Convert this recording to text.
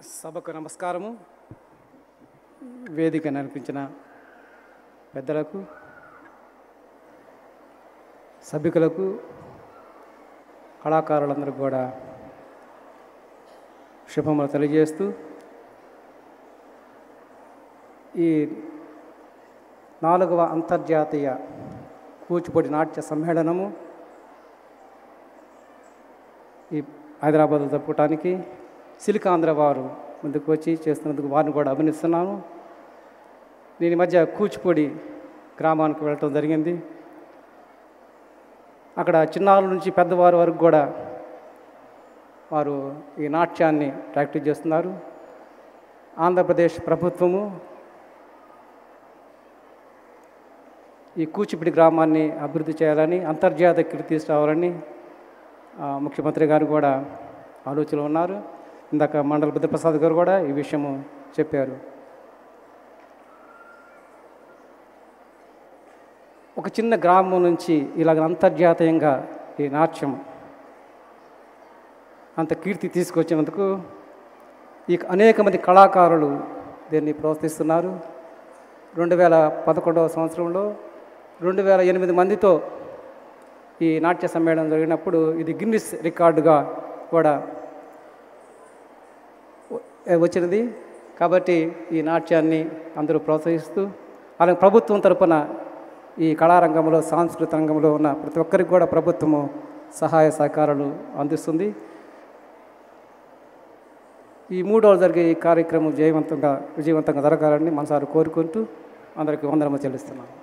సభకు నమస్కారము. వేదిక నడిపించిన పెద్దలకు, సభికులకు, కళాకారులందరికీ కూడా శుభములు తెలియజేస్తూ ఈ 4వ అంతర్జాతీయ కూచిపూడి నాట్య సమ్మేళనము ఈ హైదరాబాద్లో జరుపుకోవటానికి సిలికాంధ్ర వారు ముందుకు వచ్చి చేస్తున్నందుకు వారిని కూడా అభినందిస్తున్నాను. నేను ఈ మధ్య కూచిపూడి గ్రామానికి వెళ్ళటం జరిగింది. అక్కడ చిన్నారుల నుంచి పెద్దవారి వరకు కూడా వారు ఈ నాట్యాన్ని ప్రాక్టీస్ చేస్తున్నారు. ఆంధ్రప్రదేశ్ ప్రభుత్వము ఈ కూచిపూడి గ్రామాన్ని అభివృద్ధి చేయాలని, అంతర్జాతీయ కీర్తి తీసుకురావాలని ముఖ్యమంత్రి గారు కూడా ఆలోచనలో ఉన్నారు. ఇందాక మండల బుద్ధప్రసాద్ గారు కూడా ఈ విషయము చెప్పారు. ఒక చిన్న గ్రామం నుంచి ఇలాగ అంతర్జాతీయంగా ఈ నాట్యం అంత కీర్తి తీసుకొచ్చినందుకు ఈ అనేక మంది కళాకారులు దీన్ని ప్రోత్సహిస్తున్నారు. 2011వ సంవత్సరంలో 2008 మందితో ఈ నాట్య సమ్మేళనం జరిగినప్పుడు ఇది గిన్నిస్ రికార్డుగా కూడా వచ్చినది. కాబట్టి ఈ నాట్యాన్ని అందరూ ప్రోత్సహిస్తూ, అలాగే ప్రభుత్వం తరపున ఈ కళారంగంలో, సాంస్కృతిక రంగంలో ఉన్న ప్రతి ఒక్కరికి కూడా ప్రభుత్వము సహాయ సహకారాలు అందిస్తుంది. ఈ 3 రోజులు జరిగే ఈ కార్యక్రమం విజయవంతంగా జరగాలని మనసారా కోరుకుంటూ అందరికీ వందనము చెల్లిస్తున్నాను.